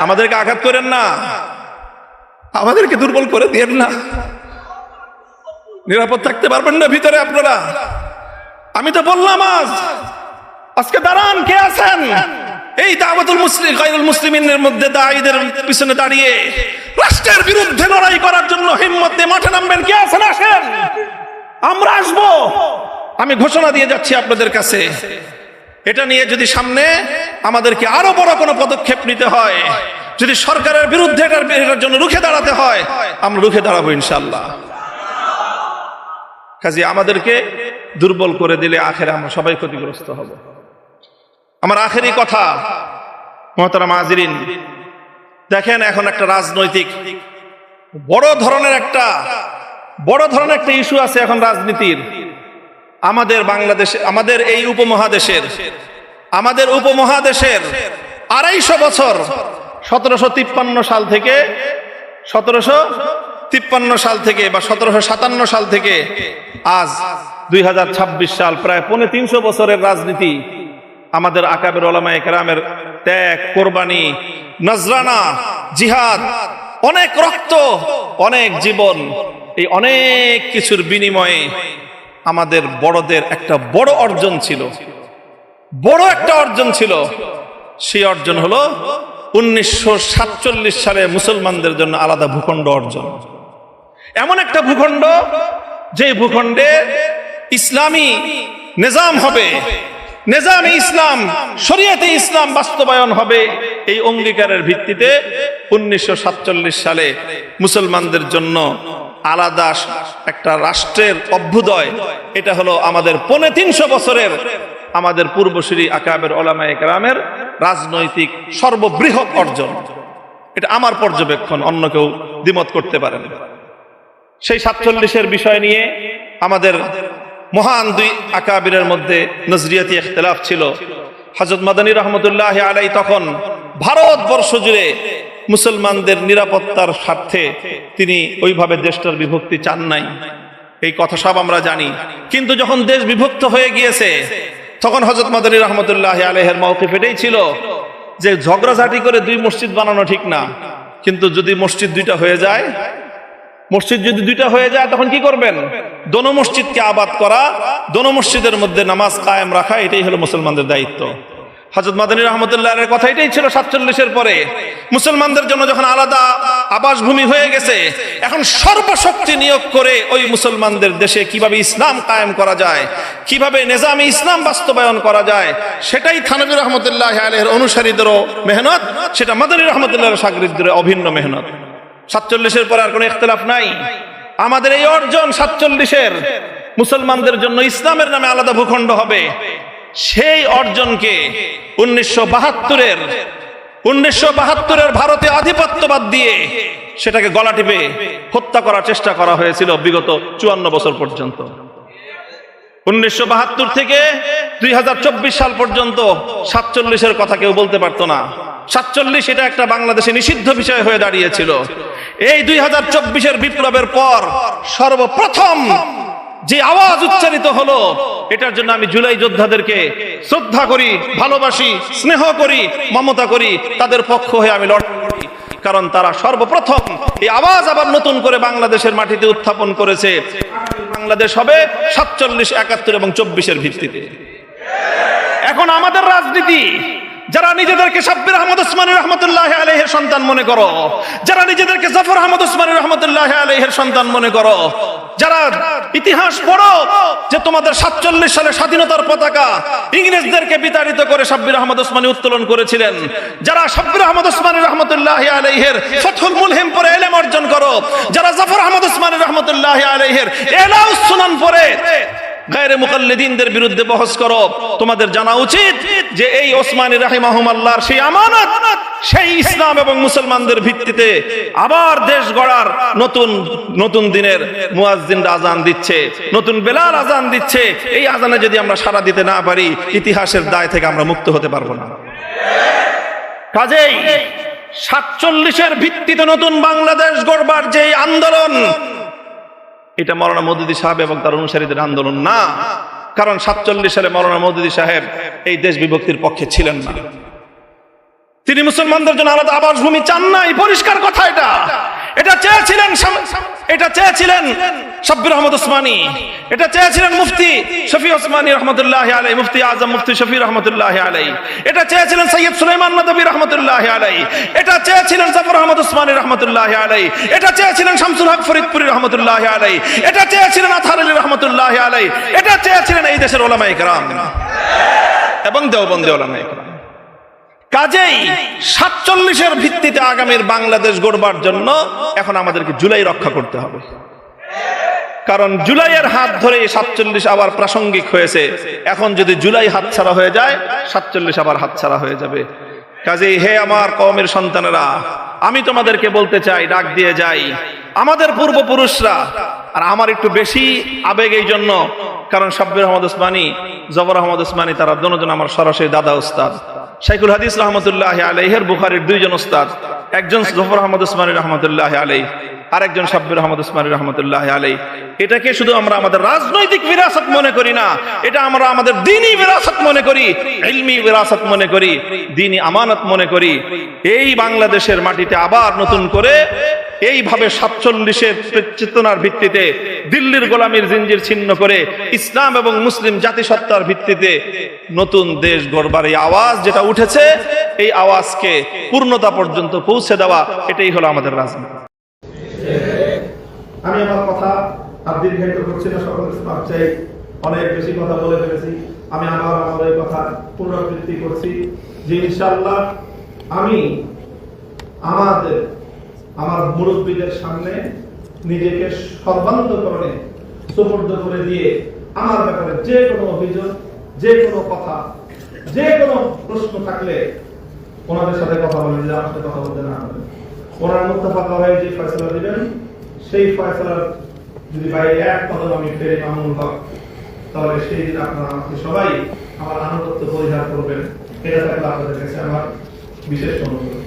আমাদেরকে আঘাত করেন না, আমাদেরকে দুর্বল করে দিয়েন না। নিরাপদ থাকতে পারবেন না ভিতরে আপনারা? আমি তো বললাম আজকে দাঁড়ান, কে আছেন এই দাওয়াতুল মুসলিম গায়রুল মুসলিমিনের মধ্যে দায়ীদের পিছনে দাঁড়িয়ে রাষ্ট্রের বিরুদ্ধে লড়াই করার জন্য হিম্মত দিয়ে মাঠে নামবেন? কে আছেন? আসেন, আমরা আসবো। আমি ঘোষণা দিয়ে যাচ্ছি আপনাদের কাছে, এটা নিয়ে যদি সামনে আমাদেরকে আরো বড় কোনো পদক্ষেপ নিতে হয়, যদি সরকারের বিরুদ্ধে এটার জন্য রুখে দাঁড়াতে হয়, আমরা রুখে দাঁড়াবো ইনশাআল্লাহ। কাজে আমাদেরকে দুর্বল করে দিলে আখেরে আমরা সবাই ক্ষতিগ্রস্ত হব। আমার আখেরি কথা, মুহতারাম হাজিরিন, দেখেন এখন একটা রাজনৈতিক বড় ধরনের একটা ইস্যু আছে এখন রাজনীতির। আমাদের বাংলাদেশে, আমাদের এই উপমহাদেশের 250 বছর 1753 সাল থেকে বা 1757 সাল থেকে আজ 2026 সাল, প্রায় 350 বছরের রাজনীতি। আমাদের আকাবের উলামায়ে কেরামের ত্যাগ, কোরবানি, নজরানা, জিহাদ, অনেক রক্ত, অনেক জীবন, এই অনেক কিছুর বিনিময়ে আমাদের বড়দের একটা বড় অর্জন ছিল, সেই অর্জন হলো 1947 সালে মুসলমানদের জন্য আলাদা ভূখণ্ড অর্জন। এমন একটা ভূখণ্ড, যে ভূখণ্ডে ইসলামী নিজাম হবে, নিজামে ইসলাম, শরীয়তে ইসলাম বাস্তবায়ন হবে। এই অঙ্গীকারের ভিত্তিতে 1947 সালে মুসলমানদের জন্য আলাদা একটা রাষ্ট্রের অভ্যুদয়। এটা হলো আমাদের 350 বছরের আমাদের পূর্বসূরি আকাবের উলামায়ে কেরামের রাজনৈতিক সর্ববৃহৎ অর্জন। এটা আমার পর্যবেক্ষণ, অন্য কেউ দ্বিমত করতে পারেন। সেই 47-এর বিষয় নিয়ে আমাদের মহান দুই আকাবিরের মধ্যে নজরিয়াতি ইখতিলাফ ছিল। হযরত মাদানী রহমতুল্লাহ আলাইহি তখন ভারতবর্ষ জুড়ে মুসলমানদের নিরাপত্তার স্বার্থে তিনি ওইভাবে দেশটার বিভক্তি চান নাই, এই কথা সব আমরা জানি। কিন্তু যখন দেশ বিভক্ত হয়ে গিয়েছে, তখন হযরত মাদানী রহমতুল্লাহ আলাইহির মাওকিফ এটাই ছিল যে ঝগড়াঝাটি করে 2 মসজিদ বানানো ঠিক না, কিন্তু যদি মসজিদ 2টা হয়ে যায়, তখন কি করবেন? দোনো মসজিদকে আবাদ করা, দোনো মসজিদের মধ্যে নামাজ কায়েম রাখা, এটাই হলো মুসলমানদের দায়িত্ব। হযরত মাদানী রাহমাতুল্লাহর কথা এটাই ছিল 47-এর পরে। মুসলমানদের জন্য যখন আলাদা আবাসভূমি হয়ে গেছে, এখন সর্বশক্তি নিয়োগ করে ওই মুসলমানদের দেশে কিভাবে ইসলাম কায়েম করা যায়, কিভাবে নিজামে ইসলাম বাস্তবায়ন করা যায়, সেটাই থানভী রহমতুল্লাহ আলাইহির অনুসারীদেরও মেহনত, সেটা মাদানী রহমতুল্লাহর শাগরিদদের অভিন্ন মেহনত। 47-এর পরে আর কোনো ইখতিলাফ নাই। আমাদের এই অর্জন 47-এর, মুসলমানদের জন্য ইসলামের নামে আলাদা ভূখণ্ড হবে, সেই অর্জনকে 1972-এর ভারতে আধিপত্যবাদ দিয়ে সেটাকে গলা টিপে হত্যা করার চেষ্টা করা হয়েছিল বিগত 54 বছর পর্যন্ত। 1972 থেকে 2024 সাল পর্যন্ত 47-এর কথা কেউ বলতে পারতো না। 47 এটা একটা বাংলাদেশে নিষিদ্ধ বিষয় হয়ে দাঁড়িয়েছিল। এই 2024-এর বিপ্লবের পর সর্বপ্রথম যে আওয়াজ উচ্চারিত হলো, এটার জন্য আমি জুলাই যোদ্ধাদেরকে শ্রদ্ধা করি, ভালোবাসি, স্নেহ করি, মমতা করি, তাদের পক্ষ হয়ে আমি লড়াই করি। কারণ তারা সর্বপ্রথম এই আওয়াজ আবার নতুন করে বাংলাদেশের মাটিতে উত্থাপন করেছে। বাংলাদেশ হবে 47, 71 এবং 24-এর ভিত্তিতে। এখন আমাদের রাজনীতি, যারা নিজেদেরকে শাব্বির আহমদ ওসমানী রহমতুল্লাহ আলাইহির সন্তান মনে করো, যারা নিজেদেরকে জাফর আহমদ ওসমানী রহমতুল্লাহ আলাইহির সন্তান মনে করো, যারা ইতিহাস পড়ো যে তোমাদের 47 সালে স্বাধীনতার পতাকা ইংরেজদেরকে বিতাড়িত করে শাব্বির আহমদ ওসমানী উত্তোলন করেছিলেন, যারা শাব্বির আহমদ ওসমানী রহমতুল্লাহ আলাইহির ফাতহুল মুলহিম পড়ে ইলম অর্জন করো, যারা জাফর আহমদ ওসমানী রহমতুল্লাহ আলাইহির ইলাউস সুনান পড়ে গায়রে মুকাল্লিদিনদের বিরুদ্ধে বহস করো, তোমাদের জানা উচিত যে এই ওসমানী রাহিমাহুমাল্লাহর সেই আমানত, সেই ইসলাম এবং মুসলমানদের ভিত্তিতে আবার দেশ গড়ার নতুন দিনের মুয়াজ্জিনরা আজান দিচ্ছে, নতুন বেলাল আজান দিচ্ছে। এই আজানে যদি আমরা সাড়া দিতে না পারি, ইতিহাসের দায় থেকে আমরা মুক্ত হতে পারবো না। কাজেই 47-এর ভিত্তিতে নতুন বাংলাদেশ গড়বার যে আন্দোলন, এটা মাওলানা মওদুদী সাহেব এবং তার অনুসারীদের আন্দোলন না। কারণ 47 সালে মাওলানা মওদুদী সাহেব এই দেশ বিভক্তির পক্ষে ছিলেন না। তিনি মুসলমানদের জন্য আলাদা আবাসভূমি চান নাই, পরিষ্কার কথা। এটা চেয়েছিলেন শাব্বির আহমদ উসমানী, এটা চেয়েছিলেন মুফতি শফি উসমানী রহমতুল্লাহি আলাইহি, মুফতি আজম মুফতি শফি রহমতুল্লাহি আলাইহি, এটা চেয়েছিলেন সৈয়দ সুলাইমান নদভী রহমতুল্লাহি আলাইহি, এটা চেয়েছিলেন জাফর আহমদ উসমানী রহমতুল্লাহি আলাইহি, এটা চেয়েছিলেন শামসুল হক ফরিদপুরি রহমতুল্লাহি আলাইহি, এটা চেয়েছিলেন আতহার আলী রহমতুল্লাহি আলাইহি, এটা চেয়েছিলেন এই দেশের উলামায়ে কেরাম এবং দেওবন্দি উলামায়ে কেরাম। কাজেই 47-এর ভিত্তিতে আগামীর বাংলাদেশ গড়বার জন্য এখন আমাদেরকে জুলাই রক্ষা করতে হবে, কারণ জুলাইয়ের হাত ধরে 47 আবার প্রাসঙ্গিক হয়েছে। এখন যদি জুলাই হাতছাড়া হয়ে যায়, 47 আবার হাতছাড়া হয়ে যাবে। কাজেই হে আমার কওমের সন্তানেরা, আমি তোমাদেরকে বলতে চাই, ডাক দিয়ে যাই, আমাদের পূর্বপুরুষরা, আর আমার একটু বেশি আবেগ এই জন্য, কারণ শাব্বির আহমদ উসমানী, জফর আহমদ উসমানী তারা দুজন আমার সরাসরি দাদা উস্তাদ। শাইখুল হাদিস রহমতুল্লাহি আলাইহির বুখারীর দুইজন উস্তাদ, একজন জফর আহমদ উসমানী রহমতুল্লাহি আলাইহি, আর একজন শাব্বির আহমদ উসমানী রহমতুল্লাহি আলাইহি। এটাকে শুধু আমরা আমাদের রাজনৈতিক বিরাসত মনে করি না, এটা আমরা আমাদের দ্বীনি বিরাসত মনে করি, ইলমি বিরাসত মনে করি, দ্বীনি আমানত মনে করি। এই বাংলাদেশের মাটিতে আবার নতুন করে এইভাবে 47-এর চেতনার ভিত্তিতে দিল্লির গোলামীর জিঞ্জির ছিন্ন করে ইসলাম এবং মুসলিম জাতিসত্তার ভিত্তিতে নতুন দেশ গড়বার এই আওয়াজ যেটা উঠেছে, এই আওয়াজকে পূর্ণতা পর্যন্ত পৌঁছে দেওয়া, এটাই হলো আমাদের রাজনীতি। আমি আমার কথা আর দীর্ঘায়িত করছি না, সকলের মাপ চাই, অনেক বেশি কথা বলে ফেলেছি। আমি আবার আমাদের কথা পুনরাবৃত্তি করছি যে ইনশাআল্লাহ আমি আমার মুরব্বীদের সামনে নিজেকে সর্বান্তকরণে সুপর্দ করে দিয়ে আমার ব্যাপারে যে কোনো অভিযোগ, যে কোনো কথা, যে কোনো প্রশ্ন থাকলে ওনাদের সাথে কথা বলেন, যে আমার সাথে কথা বলতে না হবে। ওনার মুত্তাফাকা হয়ে যে ফয়সালা দিবেন, সেই ফয়সালার যদি বাইরে এক কদম আমি ফেরি মামুনুল হক, তাহলে সেই দিন আপনারা আমাকে সবাই আমার আনুগত্য পরিহার করবেন। এটা থাকলে আপনাদের কাছে আমার বিশেষ অনুরোধ।